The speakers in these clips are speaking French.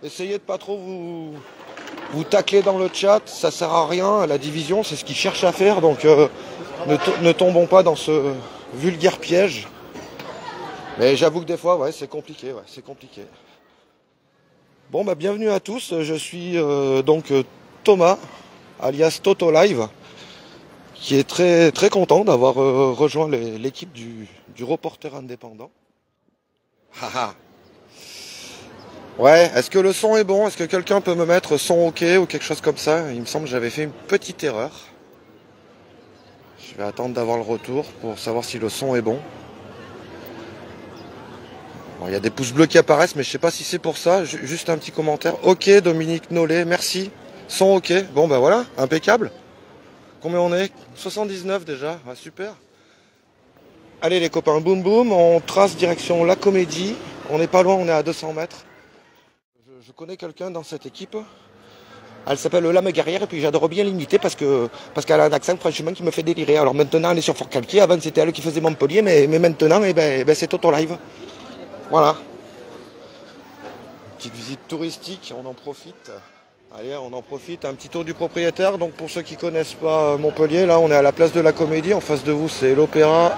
Essayez de pas trop vous tacler dans le chat, ça sert à rien. La division, c'est ce qu'ils cherchent à faire, donc ne tombons pas dans ce vulgaire piège. Mais j'avoue que des fois, ouais, c'est compliqué, c'est compliqué. Bon, bah bienvenue à tous. Je suis donc Thomas, alias Toto Live, qui est très très content d'avoir rejoint l'équipe du reporter indépendant. Haha. Ouais, est-ce que le son est bon? Est-ce que quelqu'un peut me mettre son OK ou quelque chose comme ça? Il me semble que j'avais fait une petite erreur. Je vais attendre d'avoir le retour pour savoir si le son est bon. Bon, il y a des pouces bleus qui apparaissent, mais je sais pas si c'est pour ça. Juste un petit commentaire. OK, Dominique Nollet, merci. Son OK. Bon, ben voilà, impeccable. Combien on est? 79 déjà, ouais, super. Allez les copains, boum boum, on trace direction la Comédie. On n'est pas loin, on est à 200 mètres. Je connais quelqu'un dans cette équipe. Elle s'appelle Lame Guerrière et puis j'adore bien l'imiter parce qu'elle a un accent franchement qui me fait délirer. Alors maintenant elle est sur Fort-Calquier, avant c'était elle qui faisait Montpellier, mais maintenant c'est Toto Live. Voilà. Petite visite touristique, on en profite. Allez, on en profite, un petit tour du propriétaire. Donc pour ceux qui connaissent pas Montpellier, là on est à la place de la Comédie. En face de vous c'est l'Opéra.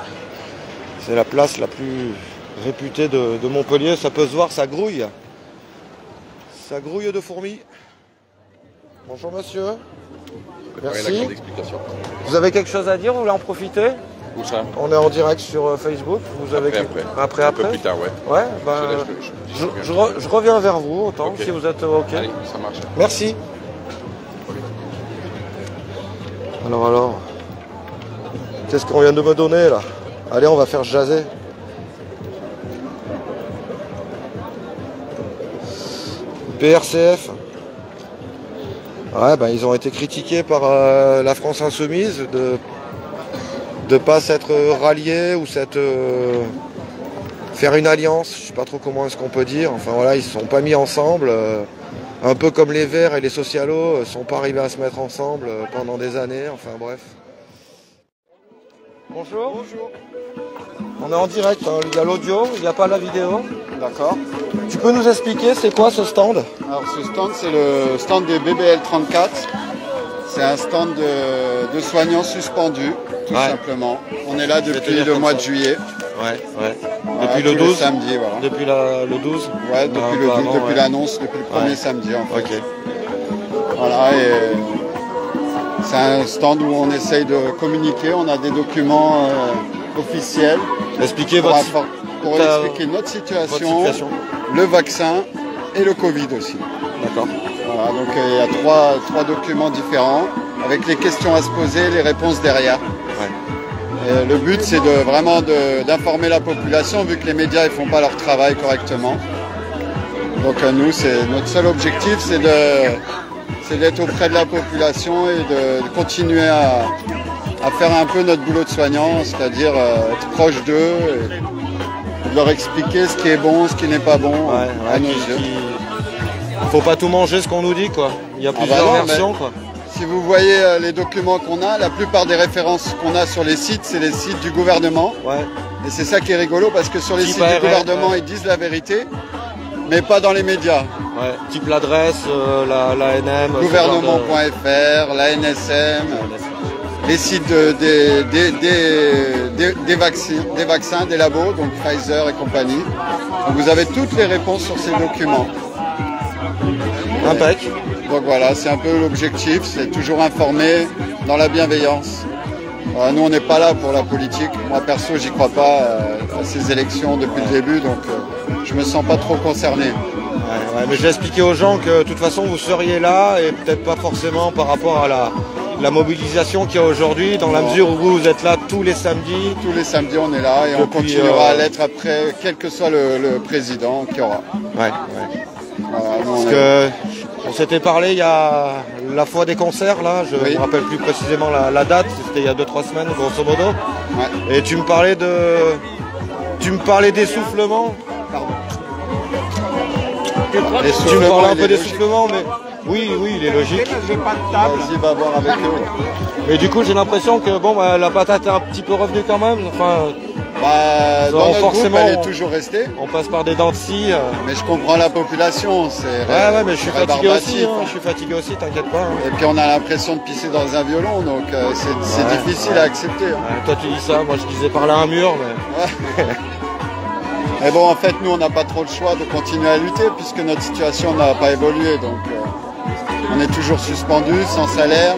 C'est la place la plus réputée de Montpellier. Ça peut se voir, ça grouille. Ça grouille de fourmis. Bonjour monsieur. Merci. Vous avez quelque chose à dire, vous voulez en profiter? Où ça? On est en direct sur Facebook. Vous avez après. Un peu plus tard, ouais. Ouais, ben, je reviens vers vous, autant, si vous êtes OK. Allez, ça marche. Merci. Alors, qu'est-ce qu'on vient de me donner là? Allez, on va faire jaser. PRCF. Ouais, ben ils ont été critiqués par la France Insoumise de ne pas s'être ralliés ou faire une alliance. Je sais pas trop comment est-ce qu'on peut dire. Enfin voilà, ils se sont pas mis ensemble. Un peu comme les Verts et les Socialos sont pas arrivés à se mettre ensemble pendant des années. Enfin bref. Bonjour. Bonjour. On est en direct, hein. Il y a l'audio, il n'y a pas la vidéo. D'accord. Tu peux nous expliquer c'est quoi ce stand? Alors ce stand, c'est le stand des BBL 34. C'est un stand de soignants suspendus, tout simplement. On est là depuis le mois de juillet. Ouais. Voilà, depuis le 12 samedi, voilà. Depuis le 12? Ouais, depuis le 12, depuis l'annonce, depuis le premier samedi en fait. Ok. Voilà, et c'est un stand où on essaye de communiquer. On a des documents officiels. Expliquez pour expliquer notre situation, le vaccin et le Covid aussi. D'accord. Voilà, donc il y a trois documents différents avec les questions à se poser, les réponses derrière. Ouais. Et le but c'est vraiment d'informer la population vu que les médias ne font pas leur travail correctement. Donc nous, notre seul objectif c'est d'être auprès de la population et de continuer à faire un peu notre boulot de soignant, c'est-à-dire être proche d'eux et de leur expliquer ce qui est bon, ce qui n'est pas bon à nos yeux. Faut pas tout manger ce qu'on nous dit, quoi. Il y a plusieurs versions, quoi. Si vous voyez les documents qu'on a, la plupart des références qu'on a sur les sites, c'est les sites du gouvernement. Ouais. Et c'est ça qui est rigolo parce que sur les sites du gouvernement, ils disent la vérité, mais pas dans les médias. Ouais. Type l'adresse, l'ANM. Gouvernement.fr, la NSM. Les sites des vaccins, des labos, donc Pfizer et compagnie. Donc vous avez toutes les réponses sur ces documents. Impec. Donc voilà, c'est un peu l'objectif, c'est toujours informer dans la bienveillance. Nous, on n'est pas là pour la politique. Moi, perso, j'y crois pas à ces élections depuis le début, donc je me sens pas trop concerné. Ouais, mais j'ai expliqué aux gens que de toute façon, vous seriez là et peut-être pas forcément par rapport à la mobilisation qu'il y a aujourd'hui, dans la mesure où vous êtes là tous les samedis. Tous les samedis, on est là et on continuera à l'être après, quel que soit le président qu'il y aura. Ouais. Parce que on s'était parlé il y a la fois des concerts, là, je ne me rappelle plus précisément la date, c'était il y a 2-3 semaines, grosso modo. Ouais. Et tu me parlais d'essoufflement. Pardon. Tu me parlais un peu d'essoufflement, mais oui, il est logique. J'ai pas de table. Vas-y, va voir avec eux. Et du coup, j'ai l'impression que la patate est un petit peu revenue quand même. Enfin, Dans notre forcément, groupe, elle est toujours restée. On passe par des dents de scie. Mais je comprends la population. Ouais, mais je suis fatigué aussi. Je suis fatigué aussi, t'inquiète pas. Et puis on a l'impression de pisser dans un violon, donc c'est difficile à accepter. Toi tu dis ça, moi je disais par là un mur. Mais... Mais bon, en fait, nous, on n'a pas trop le choix de continuer à lutter puisque notre situation n'a pas évolué. Donc, on est toujours suspendu, sans salaire.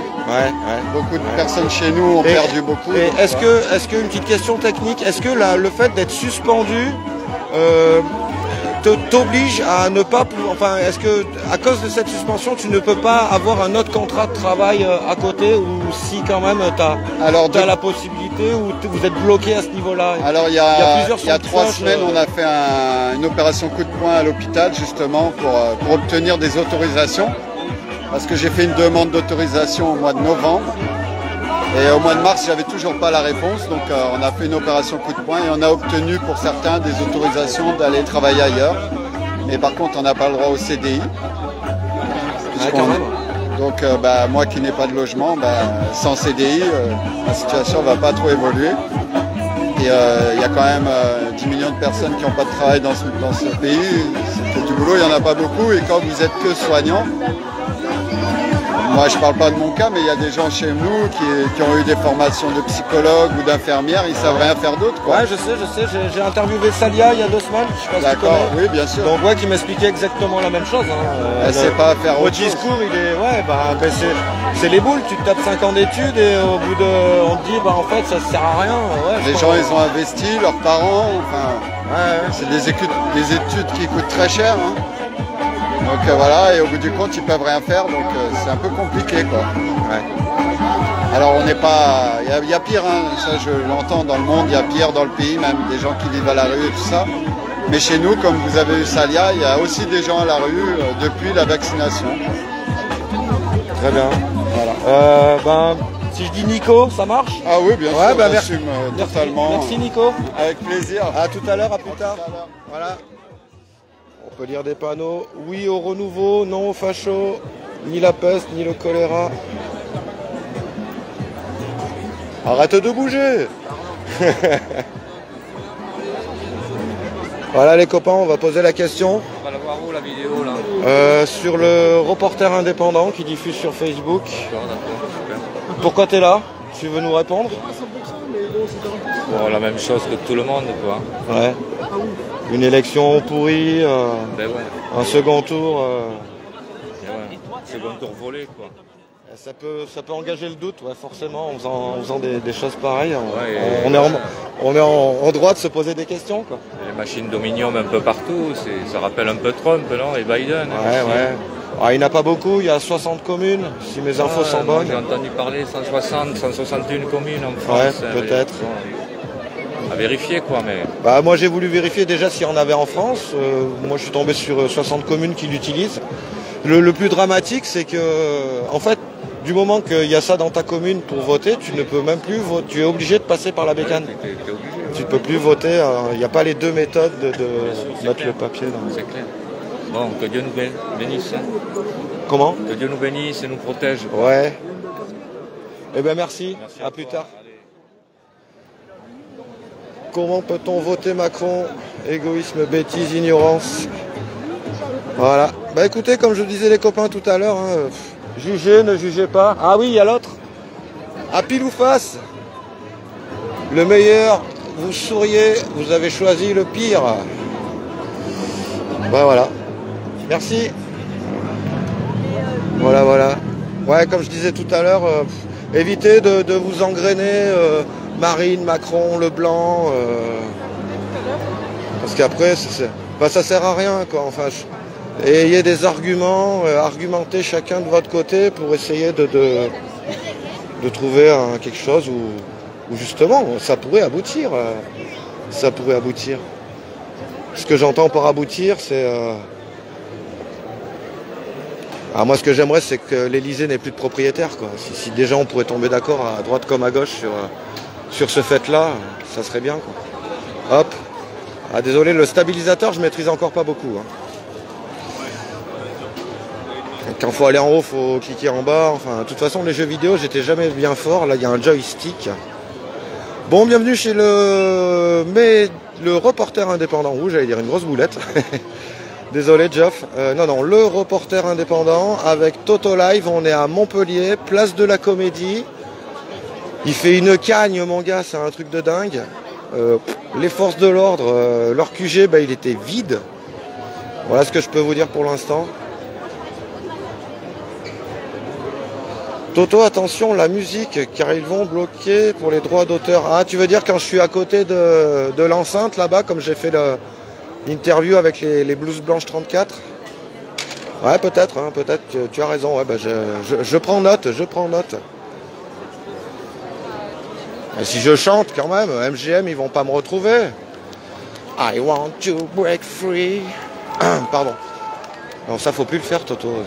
Beaucoup de personnes chez nous ont perdu beaucoup. Et est-ce que, une petite question technique, est-ce que le fait d'être suspendu t'oblige à ne pas... Enfin, est-ce que, à cause de cette suspension, tu ne peux pas avoir un autre contrat de travail à côté ou si quand même tu as la possibilité ou vous êtes bloqué à ce niveau-là? Alors, il y a 3 semaines, on a fait une opération coup de poing à l'hôpital justement pour obtenir des autorisations. Parce que j'ai fait une demande d'autorisation au mois de novembre. Et au mois de mars, j'avais toujours pas la réponse. Donc on a fait une opération coup de poing et on a obtenu pour certains des autorisations d'aller travailler ailleurs. Mais par contre, on n'a pas le droit au CDI. Donc moi qui n'ai pas de logement, sans CDI, la situation va pas trop évoluer. Et il y a quand même 10 millions de personnes qui n'ont pas de travail dans ce pays. C'est du boulot, il n'y en a pas beaucoup. Et quand vous êtes que soignant, moi, je ne parle pas de mon cas, mais il y a des gens chez nous qui ont eu des formations de psychologue ou d'infirmière, ils ne savent rien faire d'autre. Ouais, je sais, j'ai interviewé Salia il y a 2 semaines, je sais pas si tu connais. Oui, bien sûr. Donc, qui m'expliquait exactement la même chose. Elle sait pas faire autre chose. Votre discours, il est, c'est les boules, tu te tapes 5 ans d'études et au bout on te dit, en fait, ça sert à rien. Les gens, ils ont investi, leurs parents, c'est des études qui coûtent très cher. Donc voilà, et au bout du compte, ils peuvent rien faire, donc c'est un peu compliqué, quoi. Alors on n'est pas... Il y a pire, ça je l'entends dans le monde, il y a pire dans le pays, même des gens qui vivent à la rue et tout ça. Mais chez nous, comme vous avez eu Salia, il y a aussi des gens à la rue depuis la vaccination. Très bien. Voilà. Si je dis Nico, ça marche? Ah oui, bien sûr, merci. Totalement. Merci Nico. Avec plaisir. À tout à l'heure, à plus tard. Voilà. On peut lire des panneaux. Oui au renouveau, non au facho, ni la peste, ni le choléra. Arrête de bouger. Voilà les copains, on va poser la question. On va la voir où la vidéo là? Sur le reporter indépendant qui diffuse sur Facebook. D'accord, super. Pourquoi tu es là? Tu veux nous répondre? Bon, la même chose que tout le monde, quoi. Ouais. Une élection pourrie, un second tour. Second tour volé, quoi. Ça peut engager le doute, forcément, en faisant des choses pareilles. On est en droit de se poser des questions, quoi. Les machines d'Ominium un peu partout, ça rappelle un peu Trump, non? Et Biden. Il n'y en a pas beaucoup, il y a 60 communes, si mes infos sont bonnes. J'ai entendu parler 161 communes en France. Ouais, peut-être. À vérifier, quoi, mais... Moi j'ai voulu vérifier déjà s'il y en avait en France. Moi je suis tombé sur 60 communes qui l'utilisent. Le plus dramatique, c'est que, en fait, du moment qu'il y a ça dans ta commune pour voter, tu ne peux même plus voter. Tu es obligé de passer par la bécane. Tu ne peux plus voter. Il n'y a pas les 2 méthodes de mettre le papier dans. C'est clair. Bon, que Dieu nous bénisse. Comment? Que Dieu nous bénisse et nous protège. Ouais. Eh bien merci. À plus tard. Comment peut-on voter Macron? Égoïsme, bêtise, ignorance. Voilà. Écoutez, comme je disais les copains tout à l'heure, jugez, ne jugez pas. Ah oui, il y a l'autre. À pile ou face. Le meilleur, vous souriez, vous avez choisi le pire. Voilà. Merci. Voilà. Ouais, comme je disais tout à l'heure, évitez de vous engrainer Marine, Macron, Leblanc. Parce qu'après, ça sert à rien, quoi. Ayez des arguments, argumentez chacun de votre côté pour essayer de trouver quelque chose où justement ça pourrait aboutir. Ce que j'entends par aboutir, c'est... moi ce que j'aimerais, c'est que l'Elysée n'ait plus de propriétaire, quoi. Si déjà on pourrait tomber d'accord à droite comme à gauche sur ce fait-là, ça serait bien, quoi. Hop. Désolé, le stabilisateur, je maîtrise encore pas beaucoup. Quand il faut aller en haut, il faut cliquer en bas. De toute façon, les jeux vidéo, j'étais jamais bien fort. Là, il y a un joystick. Bon, bienvenue chez le reporter indépendant. Ouh, j'allais dire une grosse boulette. Désolé, Geoff. Non, le reporter indépendant avec Toto Live. On est à Montpellier, place de la Comédie. Il fait une cagne, mon gars, c'est un truc de dingue. Les forces de l'ordre, leur QG, il était vide. Voilà ce que je peux vous dire pour l'instant. Toto, attention, la musique, car ils vont bloquer pour les droits d'auteur. Ah, tu veux dire quand je suis à côté de l'enceinte, là-bas, comme j'ai fait l'interview avec les Blouses Blanches 34? Ouais, peut-être, hein, peut-être, tu as raison. Ouais, je prends note, Et si je chante, quand même, MGM, ils vont pas me retrouver. I want to break free. Pardon. Non, ça, faut plus le faire, Toto.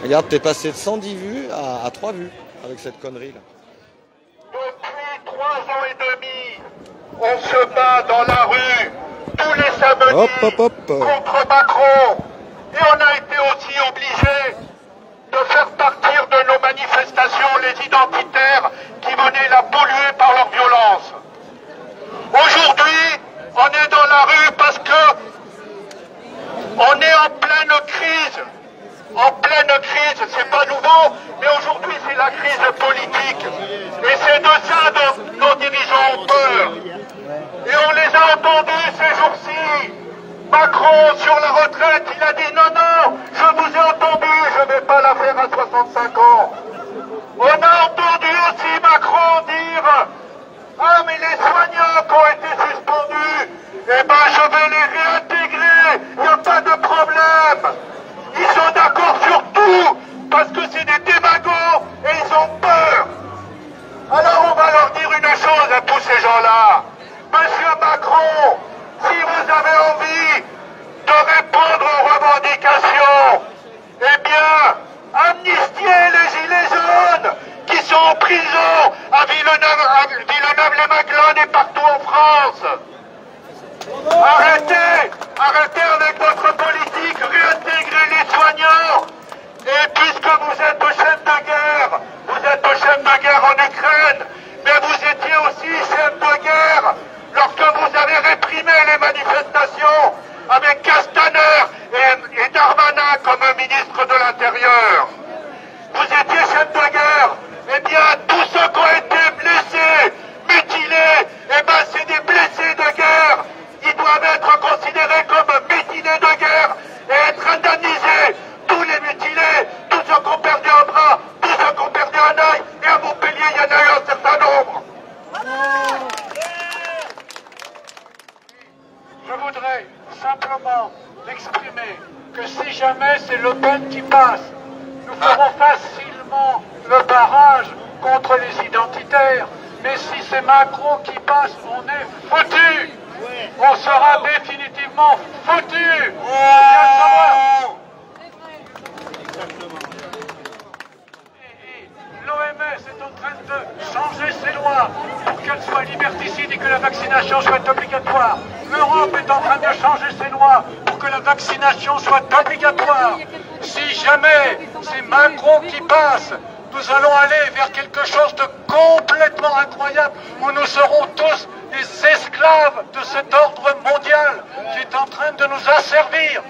Regarde, t'es passé de 110 vues à 3 vues avec cette connerie là. Depuis 3 ans et demi, on se bat dans la rue, tous les samedis, contre Macron. Et on a été aussi obligés de faire partir de nos manifestations les identitaires qui venaient la polluer par leur violence. Aujourd'hui, on est dans la rue parce que on est en pleine crise. En pleine crise, c'est pas nouveau, mais aujourd'hui c'est la crise politique. Et c'est de ça dont nos dirigeants ont peur. Et on les a entendus ces jours-ci. Macron, sur la retraite, il a dit non, je vous ai entendu, je ne vais pas la faire à 65 ans. On a entendu aussi Macron dire ah mais les soignants qui ont été suspendus, je vais les réintégrer, il n'y a pas de problème. Ils sont d'accord sur tout, parce que c'est des démagos et ils ont peur. Alors on va leur dire une chose à tous ces gens-là. Monsieur Macron, si vous avez envie de répondre aux revendications, eh bien, amnistiez les gilets jaunes qui sont en prison à Villeneuve-les-Maglones et partout en France. Arrêtez avec votre politique, réintégrez les soignants. Et puisque vous êtes chef de guerre, en Ukraine, mais vous étiez aussi chef de guerre lorsque vous avez réprimé les manifestations avec Castaner et Darmanin comme ministre de l'Intérieur. Vous étiez chef de guerre, eh bien tous ceux qui ont été blessés, mutilés, c'est des blessés de guerre. Ils doivent être considérés comme mutilés de guerre et être indemnisés. Tous les mutilés, tous ceux qui ont perdu un bras, tous ceux qui ont perdu un œil, et à Montpellier, il y en a eu un certain nombre. Je voudrais simplement exprimer que si jamais c'est Le Pen qui passe, nous ferons facilement le barrage contre les identitaires. Mais si c'est Macron qui passe, on est foutu. On sera définitivement foutu. L'OMS est en train de changer ses lois pour qu'elles soient liberticides et que la vaccination soit obligatoire. L'Europe est en train de changer ses lois pour que la vaccination soit obligatoire. Si jamais c'est Macron qui passe, nous allons aller vers quelque chose de complètement incroyable où nous serons tous des esclaves de cet ordre mondial qui est en train de nous asservir.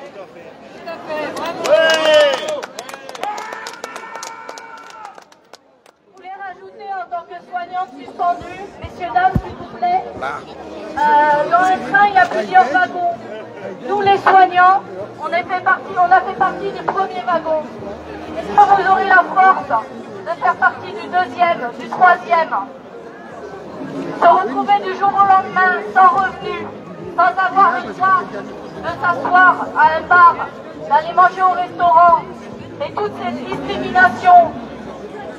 Vous voulez rajouter en tant que soignante suspendue, messieurs, dames, s'il vous plaît. Dans un train, il y a plusieurs wagons. Nous, les soignants, on a fait partie du premier wagon. Est-ce que vous aurez la force de faire partie du deuxième, du troisième? Se retrouver du jour au lendemain sans revenu, sans avoir le droit de s'asseoir à un bar, d'aller manger au restaurant, et toute cette discrimination,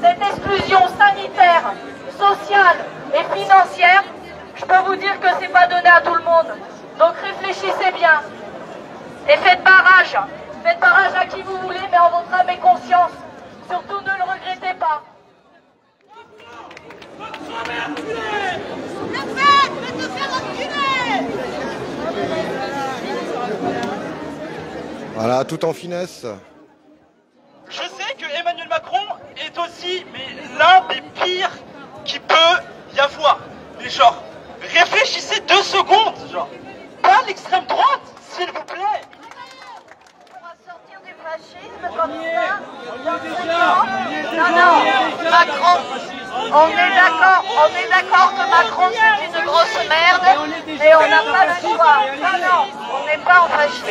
cette exclusion sanitaire, sociale et financière, je peux vous dire que c'est pas donné à tout le monde. Donc réfléchissez bien et faites barrage. Faites barrage à qui vous voulez, mais en votre âme et conscience. Surtout ne le regrettez pas. Voilà, tout en finesse. Je sais que Emmanuel Macron est aussi l'un des pires qui peut y avoir. Mais genre, réfléchissez 2 secondes, genre. Pas l'extrême droite, s'il vous plaît. On va sortir du fascisme comme ça. Non, Macron, on est d'accord que Macron c'est une grosse merde, mais on n'a pas le choix. Non, on n'est pas en fascisme.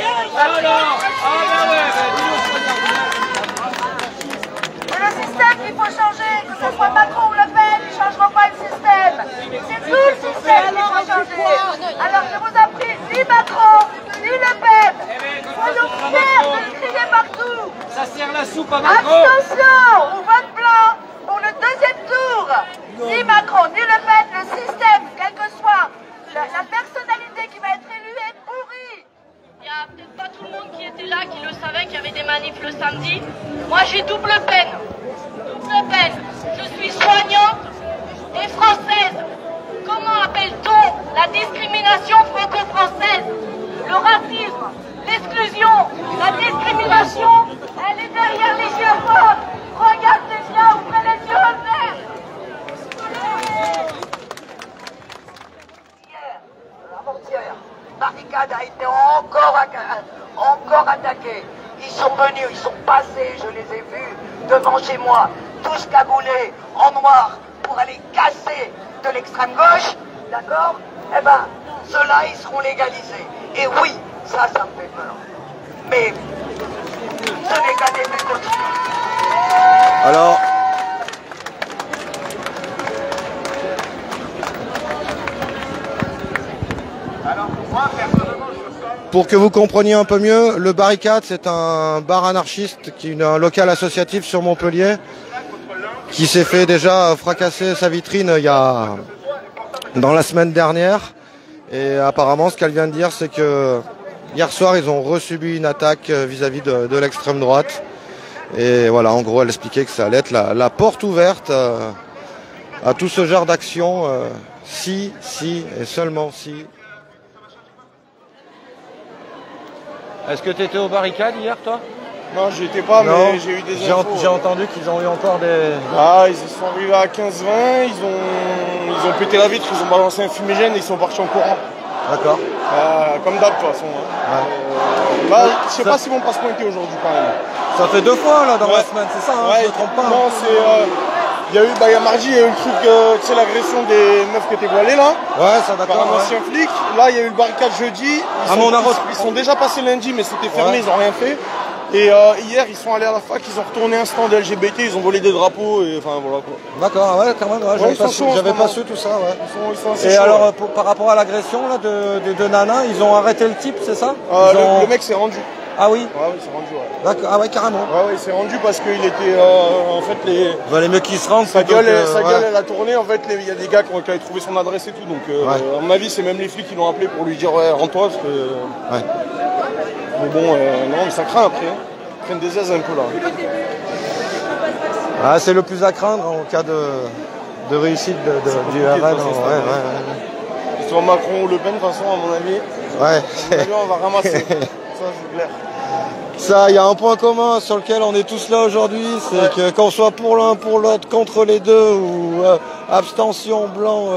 C'est le système qu'il faut changer, que ce soit Macron ou Le Pen, ils ne changeront pas le système. C'est tout le système qu'il faut changer. Alors je vous en prie, ni Macron, ni Le Pen, soyons fiers de le crier partout. Ça sert la soupe à Macron. Attention au vote blanc pour le deuxième tour. Ni Macron, ni Le Pen, le système, quelle que soit la personnalité qui va être élue est pourrie. Il n'y a peut-être pas tout le monde qui était là, qui le savait, qu'il y avait des manifs le samedi. Moi, j'ai double peine. Double peine. Je suis soignante et française. Comment appelle-t-on la discrimination franco-française? Le racisme, l'exclusion, la discrimination, elle est derrière les yeux forts. Regardez bien, ouvrez les yeux verts. Avant-hier, barricade a été encore attaquée. Ils sont venus, ils sont passés, je les ai vus devant chez moi, tous cagoulés en noir pour aller casser de l'extrême gauche, d'accord? Eh ben, ceux-là, ils seront légalisés. Et oui, ça me fait peur. Mais ce n'est qu'un début de... Alors, pour que vous compreniez un peu mieux, le Barricade, c'est un bar anarchiste, un local associatif sur Montpellier, qui s'est fait déjà fracasser sa vitrine dans la semaine dernière. Et apparemment, ce qu'elle vient de dire, c'est que hier soir, ils ont resubi une attaque vis-à-vis de l'extrême droite. Et voilà, en gros, elle expliquait que ça allait être la porte ouverte à tout ce genre d'action, si et seulement si. Est-ce que tu étais aux barricades hier, toi? Non, j'y étais pas, non, mais j'ai eu des infos. J'ai entendu qu'ils ont eu encore des... Ah, ils sont arrivés à 15-20, ils ont pété la vitre, ils ont balancé un fumigène et ils sont partis en courant. D'accord. Comme d'hab, de toute façon. Ouais. Là, je sais pas s'ils vont pas se pointer aujourd'hui, quand même. Ça fait 2 fois, là, dans la semaine, c'est ça, hein, ouais, je me trompe pas. Non, c'est... il y a mardi, il y a eu le truc, tu sais, l'agression des meufs qui étaient voilées, là. Ouais, ça d'accord. Par un ancien flic. Là, il y a eu le barricade jeudi. Ils sont déjà passés lundi, mais c'était fermé, ils ont rien fait. Et hier, ils sont allés à la fac, ils ont retourné un stand LGBT, ils ont volé des drapeaux, et enfin voilà quoi. D'accord, ouais, quand même, ouais, j'avais pas su tout ça, ouais. Ils sont assez et chauds, alors, par rapport à l'agression là des deux nanas, ils ont arrêté le type, c'est ça? Le mec s'est rendu. Ah oui? Ouais, il s'est rendu, ouais. D'accord, ah ouais, carrément. Ouais, il s'est rendu parce qu'il était, en fait, les mecs qui se rendent, sa gueule, elle a tourné, en fait, il y a des gars qui avaient trouvé son adresse et tout, donc à mon avis, c'est même les flics qui l'ont appelé pour lui dire, ouais, rends-toi, parce que... Ouais. Mais bon, non, mais ça craint après, hein. Ils prennent des aises un peu là. Ah, c'est le plus à craindre en cas de réussite du RN. Soit Macron ou Le Pen, de toute façon, à mon avis. Ouais. On va ramasser. Ça, c'est clair. Ça, il y a un point commun sur lequel on est tous là aujourd'hui, c'est que qu'on soit pour l'un, pour l'autre, contre les deux, ou abstention, blanc.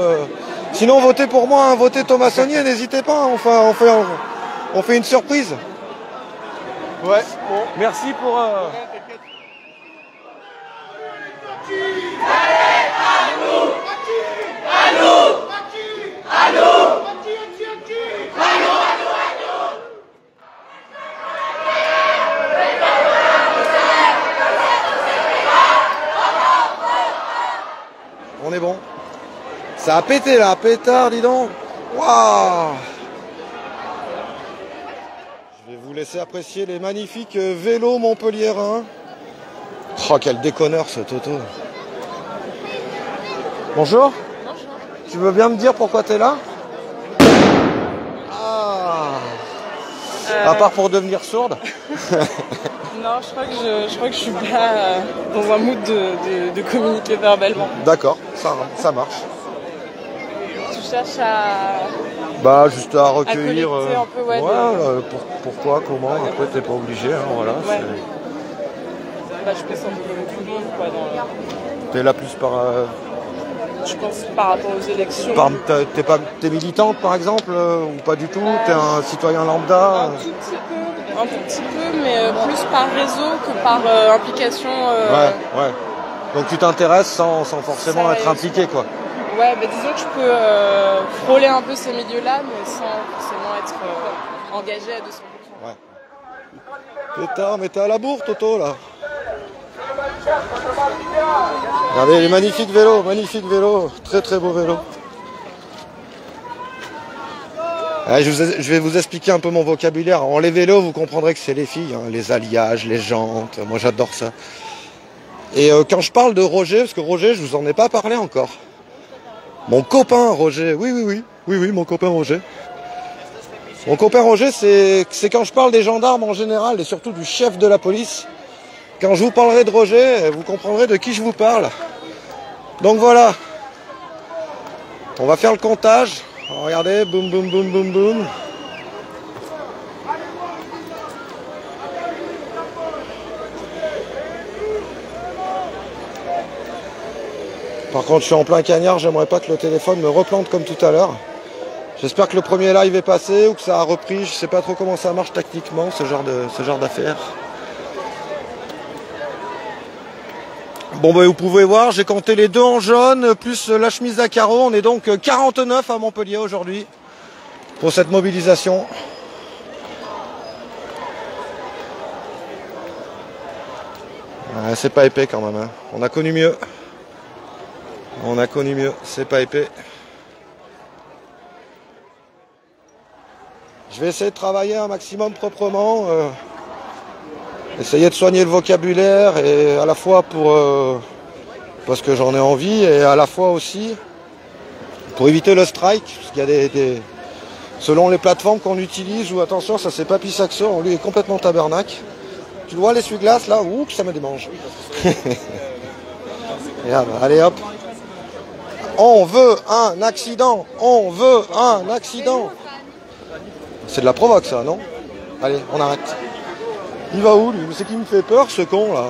Sinon, votez pour moi, hein, votez Thomas Saunier, n'hésitez pas, on fait une surprise. Ouais, bon. Merci pour... On est bon. Ça a pété là, pétard, dis donc. Waouh! Je vais vous laisser apprécier les magnifiques vélos montpelliérains. Oh, quel déconneur ce Toto. Bonjour. Bonjour. Tu veux bien me dire pourquoi t'es là? Ah. À part pour devenir sourde. Non, je crois que je suis pas dans un mood de communiquer verbalement. D'accord, ça marche. Tu cherches à... Bah juste à recueillir. À collecter un peu, ouais. Pourquoi, comment, après t'es pas obligé, hein, voilà. Ouais. Bah, je pense un peu comme tout le monde, quoi. T'es là plus par je pense, par rapport aux élections. T'es militante par exemple ou pas du tout? T'es un citoyen lambda? Un tout petit peu, mais plus par réseau que par implication. Ouais. Donc tu t'intéresses sans forcément être impliqué, quoi. Ouais, bah disons que je peux frôler un peu ces milieux-là, mais sans forcément être engagé à 200%. Ouais. Putain, mais t'es à la bourre, Toto, là. Regardez les magnifiques vélos, très très beaux vélos. Ouais, je vais vous expliquer un peu mon vocabulaire. Alors, les vélos, vous comprendrez que c'est les filles, hein, les alliages, les jantes, moi j'adore ça. Et quand je parle de Roger, parce que Roger, je vous en ai pas parlé encore. Mon copain Roger, oui, mon copain Roger. Mon copain Roger, c'est quand je parle des gendarmes en général, et surtout du chef de la police. Quand je vous parlerai de Roger, vous comprendrez de qui je vous parle. Donc voilà. On va faire le comptage. Alors, regardez, boum, boum, boum, boum, boum. Par contre, je suis en plein cagnard, j'aimerais pas que le téléphone me replante comme tout à l'heure. J'espère que le premier live est passé ou que ça a repris. Je sais pas trop comment ça marche techniquement, ce genre d'affaires. Bon, bah, vous pouvez voir, j'ai compté les deux en jaune, plus la chemise à carreaux. On est donc 49 à Montpellier aujourd'hui pour cette mobilisation. Ouais, c'est pas épais quand même, hein. On a connu mieux. C'est pas épais. Je vais essayer de travailler un maximum proprement, essayer de soigner le vocabulaire, et à la fois parce que j'en ai envie, et à la fois aussi pour éviter le strike, parce qu'il y a selon les plateformes qu'on utilise, ou attention, ça c'est Papy Saxo, lui est complètement tabernacle. Tu le vois l'essuie-glace là, oups, ça me démange. Allez hop. On veut un accident. C'est de la provoque ça, non? Allez, on arrête. Il va où lui? C'est qui me fait peur ce con là?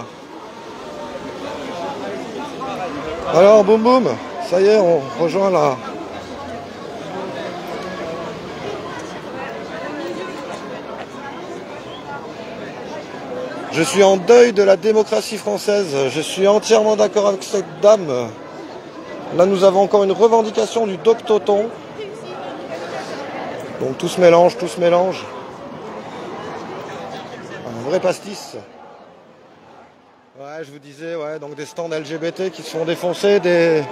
Alors boum boum, ça y est, on rejoint là. Je suis en deuil de la démocratie française. Je suis entièrement d'accord avec cette dame. Là, nous avons encore une revendication du Doc Toton. Donc tout se mélange. Un vrai pastis. Ouais, je vous disais, ouais, donc des stands LGBT qui se font défoncer, des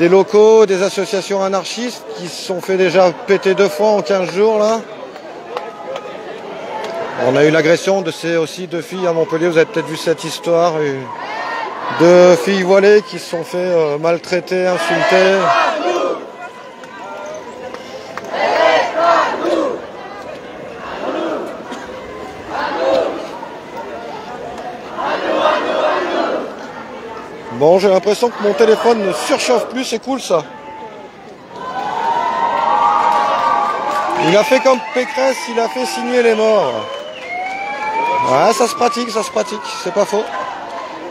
locaux, des associations anarchistes qui se sont fait déjà péter 2 fois en 15 jours là. On a eu l'agression de ces aussi 2 filles à Montpellier, vous avez peut-être vu cette histoire. 2 filles voilées qui se sont fait maltraiter, insulter. Bon, j'ai l'impression que mon téléphone ne surchauffe plus, c'est cool ça. Il a fait comme Pécresse, il a fait signer les morts. Ouais, ça se pratique, c'est pas faux.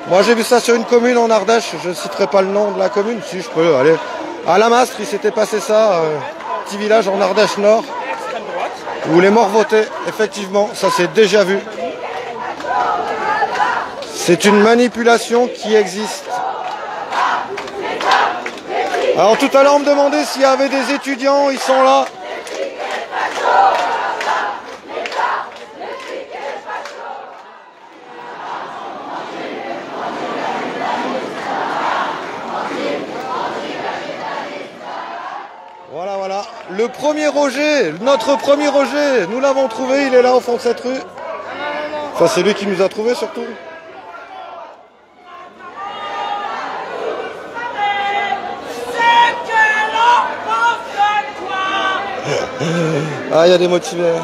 Moi j'ai vu ça sur une commune en Ardèche, je ne citerai pas le nom de la commune, si je peux aller. À la Mastre, il s'était passé ça, petit village en Ardèche Nord, où les morts votaient, effectivement, ça c'est déjà vu. C'est une manipulation qui existe. Alors tout à l'heure on me demandait s'il y avait des étudiants, ils sont là. Voilà. Le premier Roger, notre premier Roger, nous l'avons trouvé, il est là au fond de cette rue. Enfin, c'est lui qui nous a trouvés surtout. Ah, il y a des motivés.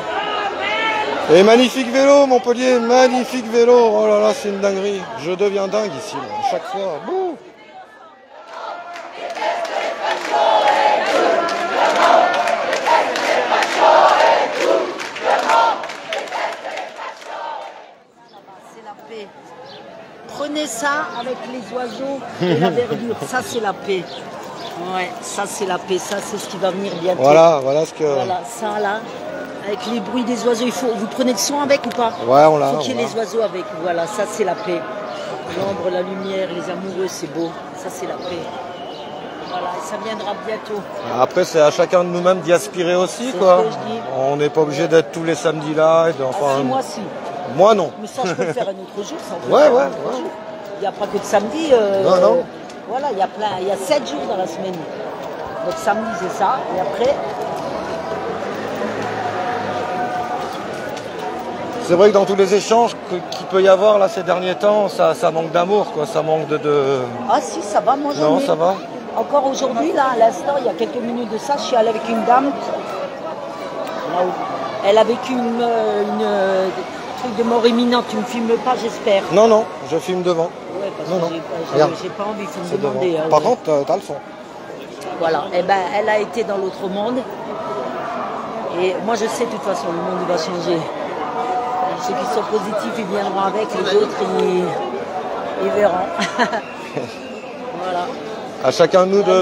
Et magnifique vélo, Montpellier, magnifique vélo. Oh là là, c'est une dinguerie. Je deviens dingue ici, là, chaque fois. Bouh. C'est la paix. Prenez ça avec les oiseaux et la verdure. Ça, c'est la paix. Ouais, ça c'est la paix, ça c'est ce qui va venir bientôt. Voilà ce que... Voilà, ça là, avec les bruits des oiseaux, vous prenez le son avec ou pas? Ouais, on l'a. Il faut qu'il y ait les oiseaux avec, voilà, ça c'est la paix. L'ombre, la lumière, les amoureux, c'est beau, ça c'est la paix. Voilà, et ça viendra bientôt. Après, c'est à chacun de nous-mêmes d'y aspirer aussi, quoi. Ce que je dis. On n'est pas obligé d'être tous les samedis là. Si, moi si. Moi non. Mais ça, je peux le faire un autre jour. Ça, ouais. Il n'y a pas que de samedi. Non. Voilà, il y a 7 jours dans la semaine. Donc samedi, c'est ça. Et après... C'est vrai que dans tous les échanges qu'il peut y avoir là ces derniers temps, ça manque d'amour, quoi. Ça manque de... Ah si, ça va, moi j'en ai. Non, ça va. Encore aujourd'hui, là, à l'instant, il y a quelques minutes de ça, je suis allée avec une dame. Là où elle a vécu une truc de mort imminente. Tu me filmes pas, j'espère. Non, je filme devant. Ouais, parce non. que j'ai pas envie, il faut me demander. Par contre, t'as le son. Voilà, et ben elle a été dans l'autre monde. Et moi je sais de toute façon, le monde va changer. Ceux qui sont positifs, ils viendront avec, les autres, ils verront. Voilà. À chacun de nous de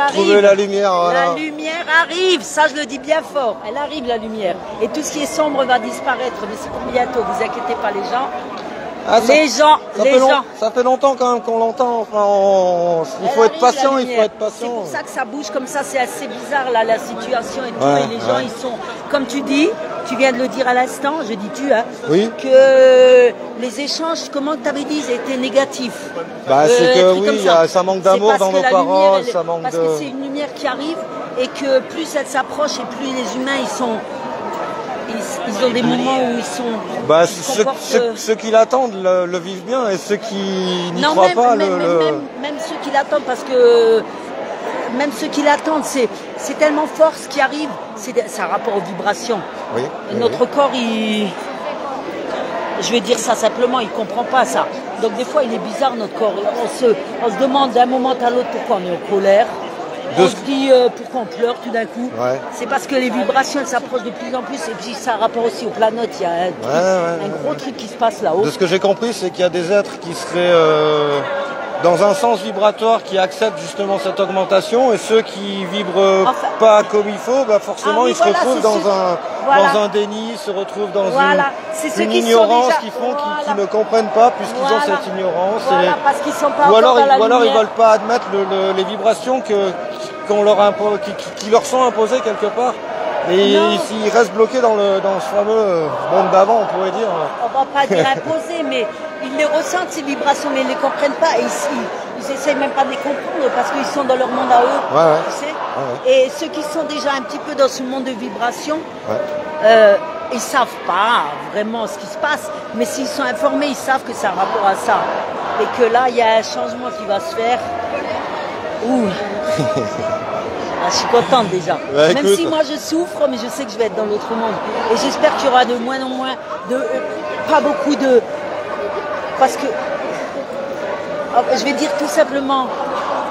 trouver la lumière. Voilà. La lumière arrive, ça je le dis bien fort. Elle arrive la lumière. Et tout ce qui est sombre va disparaître. Mais c'est pour bientôt, vous inquiétez pas les gens. Ah, ça fait longtemps quand même qu'on l'entend. Enfin, il faut être patient, C'est pour ça que ça bouge comme ça, c'est assez bizarre là, la situation et tout. Et les gens, ils sont, comme tu dis, tu viens de le dire à l'instant, je dis tu, hein, que les échanges, comment tu avais dit, étaient négatifs. Bah, c'est que oui, ça manque d'amour dans nos paroles, ça manque parce que c'est une lumière qui arrive et que plus elle s'approche et plus les humains, ils ont des moments où ils sont... Bah, ceux qui l'attendent le vivent bien et ceux qui n'y croient pas même ceux qui l'attendent, parce que même ceux qui l'attendent, c'est tellement fort ce qui arrive, c'est un rapport aux vibrations. Oui, et notre corps, je vais dire ça simplement, il ne comprend pas ça. Donc des fois, il est bizarre notre corps. On se demande d'un moment à l'autre pourquoi on est en colère. On se dit pourquoi on pleure tout d'un coup. C'est parce que les vibrations s'approchent de plus en plus et puis ça a rapport aussi aux planètes. Il y a un gros truc qui se passe là-haut. De ce que j'ai compris, c'est qu'il y a des êtres qui seraient dans un sens vibratoire qui acceptent justement cette augmentation et ceux qui vibrent pas comme il faut, bah forcément ils se retrouvent dans un déni, se retrouvent dans une ignorance qu'ils ne comprennent pas puisqu'ils ont cette ignorance. Parce qu'ils sont pas ou alors ils veulent pas admettre les vibrations qu'on leur impose, qui leur sont imposées quelque part. Et ils restent bloqués dans ce fameux monde d'avant, on pourrait dire. On va pas dire imposé, mais ils les ressentent ces vibrations, mais ils ne les comprennent pas. Et ils essayent même pas de les comprendre parce qu'ils sont dans leur monde à eux. Tu sais. Et ceux qui sont déjà un petit peu dans ce monde de vibrations, ils savent pas vraiment ce qui se passe. Mais s'ils sont informés, ils savent que c'est un rapport à ça. Et que là, il y a un changement qui va se faire. Ouh. Je suis contente déjà. Même si moi je souffre, mais je sais que je vais être dans l'autre monde. Et j'espère qu'il y aura de moins en moins pas beaucoup de... Parce que, je vais dire tout simplement,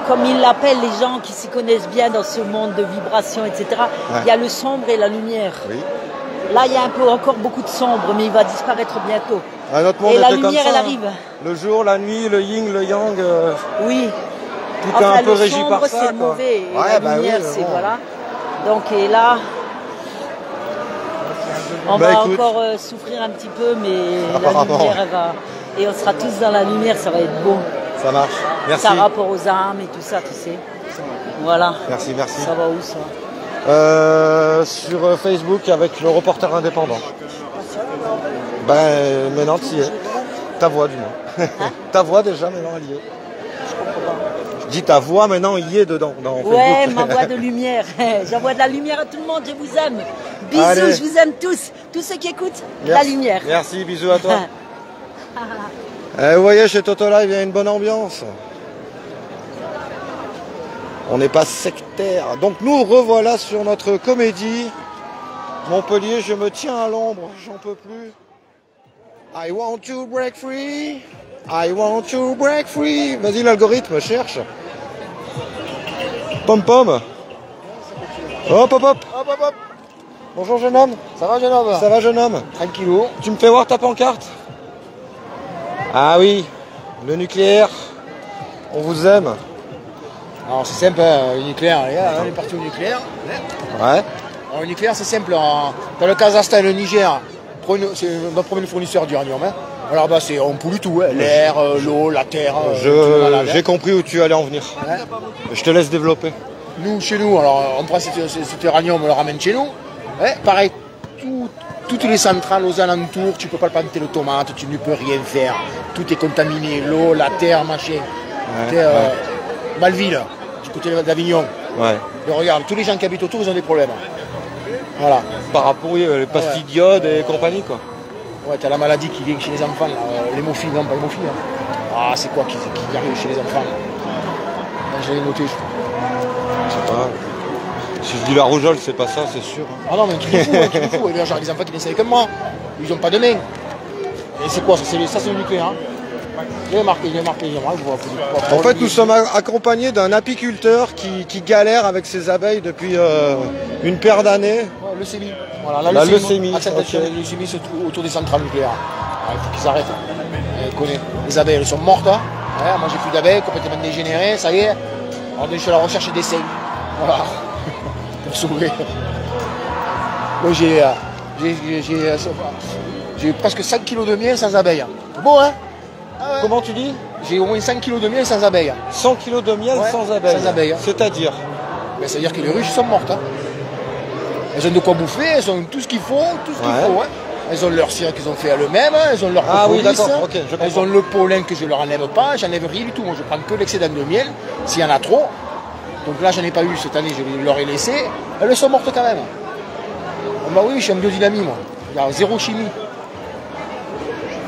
comme ils l'appellent les gens qui s'y connaissent bien dans ce monde de vibrations, etc., il y a le sombre et la lumière. Là, il y a encore beaucoup de sombre, mais il va disparaître bientôt. Notre monde et la lumière, elle arrive. Le jour, la nuit, le yin, le yang. Oui. Tout est un peu régi par ça. C'est le mauvais. Et la lumière, c'est voilà. Donc, et là, on va encore souffrir un petit peu, mais la lumière, elle va... Et on sera tous dans la lumière, ça va être beau. Ça marche. Merci. Ça rapport aux âmes et tout ça, tu sais. Voilà. Merci. Ça va où, ça sur Facebook avec le reporter indépendant. Ben, maintenant, tu y es. Ta voix, du moins. Ta voix, déjà, maintenant, elle y est. Je comprends pas. Je dis ta voix, maintenant, il y est dedans. Dans ouais, Facebook. ma voix de lumière. J'envoie de la lumière à tout le monde, je vous aime. Bisous, allez. Je vous aime tous. Tous ceux qui écoutent, la lumière. Merci, bisous à toi. Vous voyez, chez Toto Live, il y a une bonne ambiance. On n'est pas sectaire. Donc nous revoilà sur notre comédie. Montpellier, je me tiens à l'ombre, j'en peux plus. I want to break free. I want to break free. Vas-y, l'algorithme, cherche. Pom pom. Hop, hop, hop. Bonjour, jeune homme. Ça va, jeune homme? Ça va, jeune homme? Tranquillou. Tu me fais voir ta pancarte? Ah oui, le nucléaire. On vous aime. Alors c'est simple, le nucléaire, les gars, on est parti au nucléaire. Ouais. Alors, le nucléaire c'est simple, dans le Kazakhstan et le Niger, c'est notre premier fournisseur d'uranium. Hein. Alors bah, on pollue tout, hein. L'air, l'eau, la terre. J'ai compris où tu allais en venir. Ouais. Je te laisse développer. Nous, chez nous, alors on prend cet uranium, on le ramène chez nous. Ouais, pareil, toutes les centrales aux alentours, tu ne peux pas planter le tomate, tu ne peux rien faire. Tout est contaminé, l'eau, la terre, machin. Ouais, Malville, du côté d'Avignon. Ouais. Et regarde, tous les gens qui habitent autour, ils ont des problèmes. Voilà. Par rapport aux pastilles d'iode et compagnie, quoi. Ouais, t'as la maladie qui vient chez les enfants, l'hémophile, non pas l'hémophile. Ah, c'est quoi qui arrive chez les enfants là. Je l'ai noté, je crois. Je sais pas. Si je dis la rougeole, c'est pas ça, c'est sûr. Ah non, mais un truc de fou, un truc de fou. Et bien, genre, les enfants qui naissent comme moi, ils n'ont pas de main. Et c'est quoi ça? C'est le nucléaire. Hein. Il est marqué. En fait, nous sommes accompagnés d'un apiculteur qui galère avec ses abeilles depuis une paire d'années. Ouais, leucémie. Voilà, la leucémie. La leucémie, c'est autour des centrales nucléaires. Il faut qu'ils arrêtent. Les abeilles, elles sont mortes. Hein. Ouais, moi, j'ai plus d'abeilles, complètement dégénérées. Ça y est. On est sur la recherche d'essais. Voilà. Pour sauver. Moi, j'ai presque 5 kilos de miel sans abeilles. C'est beau, hein? Ah ouais. Comment tu dis? J'ai au moins 5 kilos de miel sans abeilles. 100 kilos de miel sans abeilles? Sans abeilles. C'est-à-dire? Ben, c'est-à-dire que les ruches sont mortes. Hein. Elles ont de quoi bouffer, elles ont tout ce qu'il faut, Hein. Elles ont leur cire qu'ils ont fait elles-mêmes, elles ont leur propolis, elles ont le pollen que je leur enlève pas, j'enlève rien du tout. Moi, je prends que l'excédent de miel, s'il y en a trop. Donc là, j'en ai pas eu cette année, je leur ai laissé. Elles sont mortes quand même. Bah oui, je suis en biodynamie, moi. Il y a zéro chimie.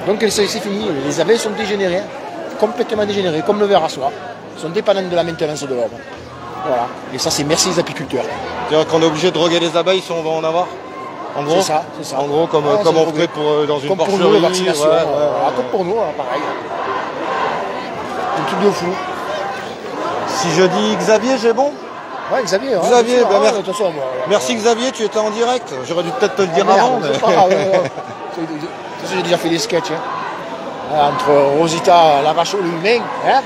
Donc c'est fini, les abeilles sont dégénérées, complètement dégénérées, comme le ver à soie. Elles sont dépendantes de la maintenance de l'homme. Voilà. Et ça, c'est merci les apiculteurs. C'est-à-dire qu'on est obligé de droguer les abeilles si on va en avoir? En gros, c'est ça. En gros, comme on ferait dans une porcherie. Comme pour nous, la vaccination. Comme pour nous, pareil. Un truc de fou. Si je dis Xavier, j'ai bon? Ouais, Xavier. Xavier, sûr, merci. Attention, Merci Xavier, tu étais en direct. J'aurais dû peut-être te le dire avant. J'ai déjà fait des sketchs. Hein. Entre Rosita, la vache au lait humain. Hein.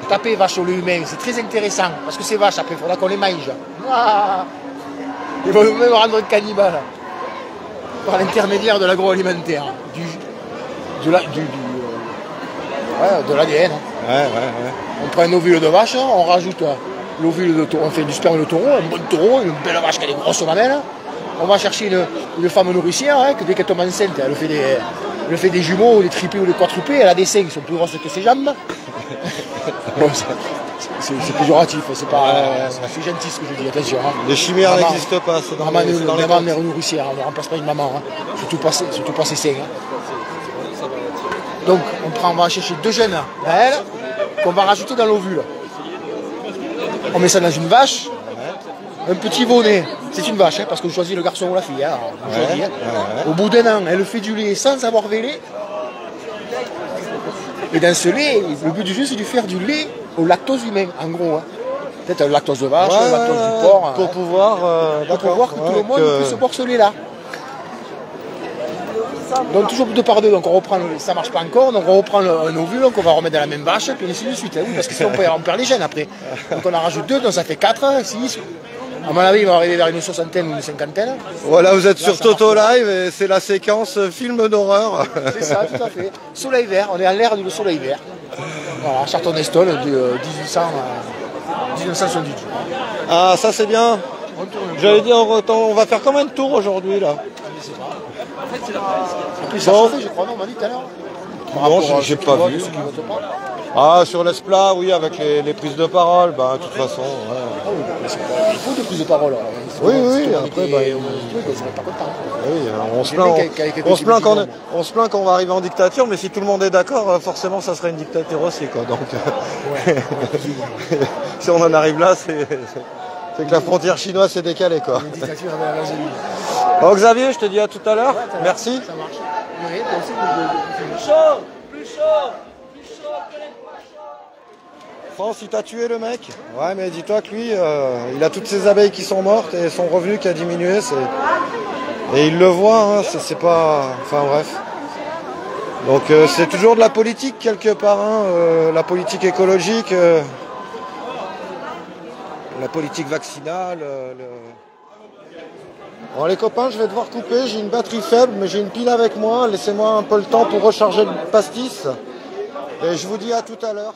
Taper vache au lait humain, c'est très intéressant. Parce que ces vaches, après, il faudra qu'on les mange. Ah. Ils vont même rendre cannibales. Par l'intermédiaire de l'agroalimentaire. De l'ADN. Ouais. On prend un ovule de vache, on rajoute l'ovule de taureau, on fait du sperme de taureau, un bon taureau, une belle vache qui a des grosses mamelles. On va chercher une femme nourricière, hein, que dès qu'elle tombe enceinte, elle fait des jumeaux, ou des triplés ou des quadruplés, elle a des seins qui sont plus grosses que ses jambes. Bon, c'est péjoratif, c'est gentil ce que je dis, attention. Hein. Les chimères n'existent pas, c'est dans les maman est nourricière, on ne remplace pas une maman, hein. surtout pas ses seins. Hein. Donc on va chercher 2 gènes à elle, qu'on va rajouter dans l'ovule. On met ça dans une vache, un petit veau-né, c'est une vache, hein, parce qu'on choisit le garçon ou la fille. Hein, Au bout d'un an, elle fait du lait sans avoir vélé. Et dans ce lait, le but du jeu, c'est de faire du lait au lactose humain, en gros. Hein. Peut-être le lactose de vache, le lactose du porc. Pour pouvoir que tout le monde puisse boire ce lait-là. Donc toujours 2 par 2, donc on reprend, ça marche pas encore, donc on reprend un ovule qu'on va remettre dans la même vache, puis ainsi de suite, hein, oui, parce que sinon on perd les gènes après. Donc on en rajoute 2, donc ça fait 4, 6. À mon avis, il va arriver vers une 60aine ou une 50aine. Voilà, vous êtes sur Toto Live et c'est la séquence film d'horreur. C'est ça, tout à fait. Soleil vert, on est à l'ère du soleil vert. Voilà, Charlton Heston de 1978. Ah, ça c'est bien. J'allais dire, on va faire combien de tours aujourd'hui là? Je sais pas. En fait, c'est la presse. En plus, ça chauffé, je crois, non, on m'a dit tout à l'heure. Non, j'ai pas vu. Ah, sur l'Esplat, oui, avec les prises de parole, bah, de toute façon. Ouais. Ah oui, il faut des prises de parole. Oui, après, on se plaint qu'on va arriver en dictature, mais si tout le monde est d'accord, forcément, ça serait une dictature aussi, quoi. Donc, si on en arrive là, c'est que la frontière chinoise s'est décalée, quoi. Une dictature avec la Algérie. Bon, Xavier, je te dis à tout à l'heure. Merci. Ça marche. Plus chaud, plus chaud. France, il t'a tué le mec? Ouais, mais dis-toi que lui, il a toutes ses abeilles qui sont mortes et son revenu qui a diminué. Et il le voit, hein, c'est pas... Enfin bref. Donc c'est toujours de la politique quelque part, hein, la politique écologique. la politique vaccinale. Bon les copains, je vais devoir couper, j'ai une batterie faible, mais j'ai une pile avec moi. Laissez-moi un peu le temps pour recharger le pastis. Et je vous dis à tout à l'heure.